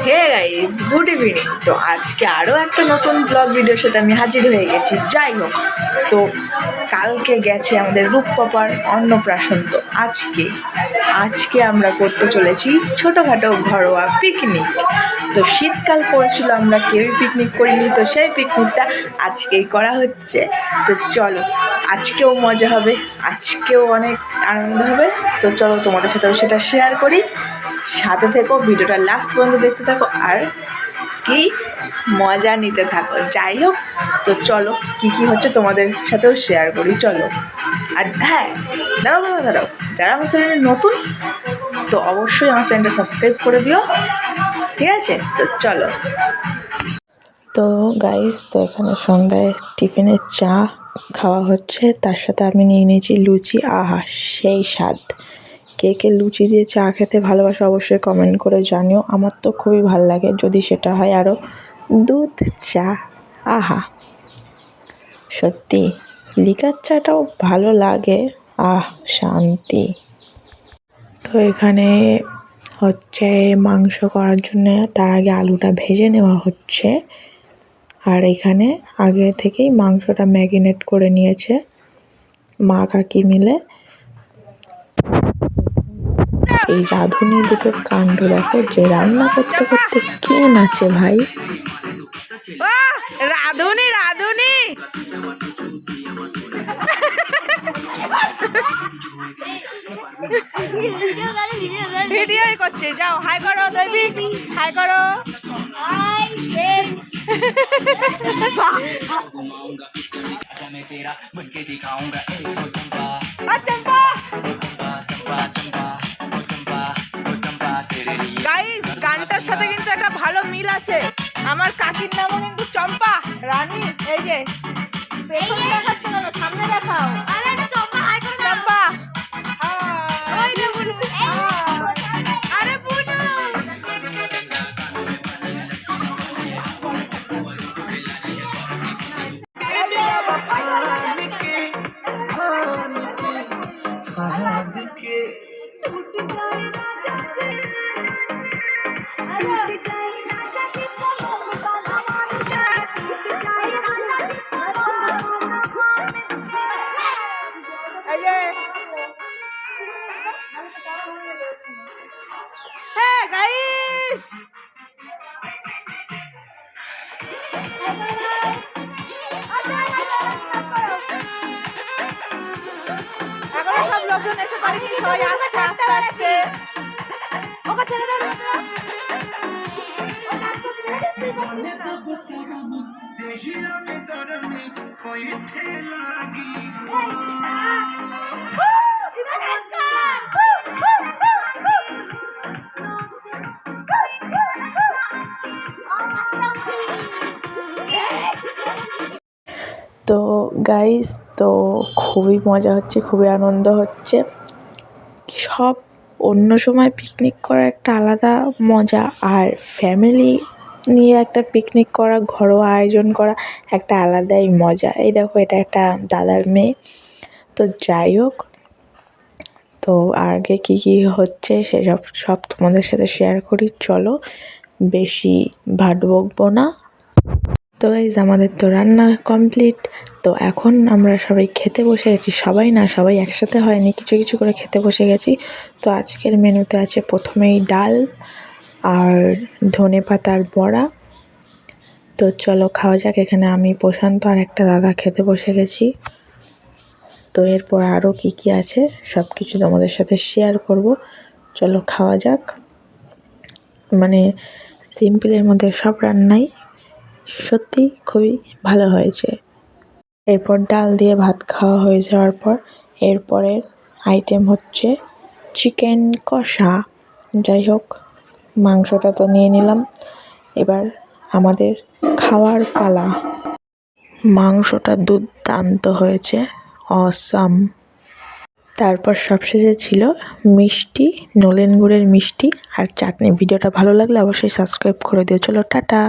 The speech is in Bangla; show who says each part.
Speaker 1: Hey guys, good evening. তো আজকে আরও একটা নতুন ব্লগ ভিডিওর সাথে আমি হাজির হয়ে গেছি। যাই হোক, তো কালকে গেছে আমাদের রূপপাপার অন্নপ্রাশন। তো আজকে আমরা করতে চলেছি ছোটোখাটো ঘরোয়া পিকনিক। তো শীতকাল পড়েছিল, আমরা কেউই পিকনিক করিনি, তো সেই পিকনিকটা আজকেই করা হচ্ছে। তো চলো, আজকেও মজা হবে, আজকেও অনেক আনন্দ হবে। তো চলো তোমাদের সাথেও সেটা শেয়ার করি, সাথে থেকো, ভিডিওটা লাস্ট পর্যন্ত দেখতে থাকো আর কি মজা নিতে থাকো। যাই হোক, তো চলো কী হচ্ছে তোমাদের সাথেও শেয়ার করি, চলো। আর হ্যাঁ, দাঁড়াও, যারা আমার চ্যানেলে নতুন তো অবশ্যই আমার চ্যানেলটা সাবস্ক্রাইব করে দিও, ঠিক আছে? তো চলো। তো গাইস, তো এখানে সন্ধ্যায় টিফিনের চা খাওয়া হচ্ছে, তার সাথে আমি নিয়ে নিয়েছি লুচি। আহা, সেই স্বাদ! কে কে লুচি দিয়ে চা খেতে ভালোবাসে অবশ্যই কমেন্ট করে জানিও। আমার তো খুবই ভালো লাগে, যদি সেটা হয় আরও দুধ চা। আহা, সত্যি লিকার চাটাও ভালো লাগে। শান্তি। তো এখানে হচ্ছে মাংস করার জন্য তার আগে আলুটা ভেজে নেওয়া হচ্ছে, আর এখানে আগে থেকেই মাংসটা ম্যারিনেট করে নিয়েছে মা কাকি মিলে। এই রাঁধুনি দুটোর কাণ্ড দেখো, যে রান্না করতে করতে কে নাচে ভাই! রাঁধুনি ভিডিওই করছে। যাও হাই করো দৈবিক, হাই করো। গাইস, গানটার সাথে কিন্তু একটা ভালো মিল আছে। আমার কাকির নামও কিন্তু চম্পা রানী। এই যে পেছনে দেখাচ্ছ কেন, সামনে দেখাও। চম্পা। আরে বুনু, হ্যাঁ গাইস, এখনো সব লোকজন এসে পারেনি, সবাই আসছে আস্তে আস্তে। ওকে ছেড়ে দাও। তো গাইস, তো খুবই মজা হচ্ছে, খুবই আনন্দ হচ্ছে। সব অন্য সময় পিকনিক করা একটা আলাদা মজা, আর ফ্যামিলি নিয়ে একটা পিকনিক করা, ঘরোয়া আয়োজন করা একটা আলাদাই মজা। এই দেখো, এটা একটা দাদার মেয়ে। তো যাই হোক, তো আগে কী হচ্ছে সব তোমাদের সাথে শেয়ার করি, চলো। বেশি ভাট বকবো না। তো গাইস, আমাদের তো রান্না কমপ্লিট। তো এখন আমরা সবাই খেতে বসে গেছি, সবাই না, সবাই একসাথে হয়নি, কিছু কিছু করে খেতে বসে গেছি। তো আজকের মেনুতে আছে প্রথমেই ডাল আর ধনেপাতার বড়া। তো চলো খাওয়া যাক। এখানে আমি, প্রশান্ত আর একটা দাদা খেতে বসে গেছি। তো এরপর আরও কী আছে সব কিছু তোমাদের সাথে শেয়ার করব, চলো খাওয়া যাক। মানে সিম্পলের মধ্যে সব রান্নাই সত্যি খুবই ভালো হয়েছে। এরপর ডাল দিয়ে ভাত খাওয়া হয়ে যাওয়ার পর এরপরের আইটেম হচ্ছে চিকেন কষা। যাই হোক, মাংসটা তো নিয়ে নিলাম, এবার আমাদের খাওয়ার পালা। মাংসটা দুর্দান্ত হয়েছে, অসাম। তারপর সবশেষে ছিল মিষ্টি, নলেন গুড়ের মিষ্টি আর চাটনি। ভিডিওটা ভালো লাগলে অবশ্যই সাবস্ক্রাইব করে দিও। চলো টাটা।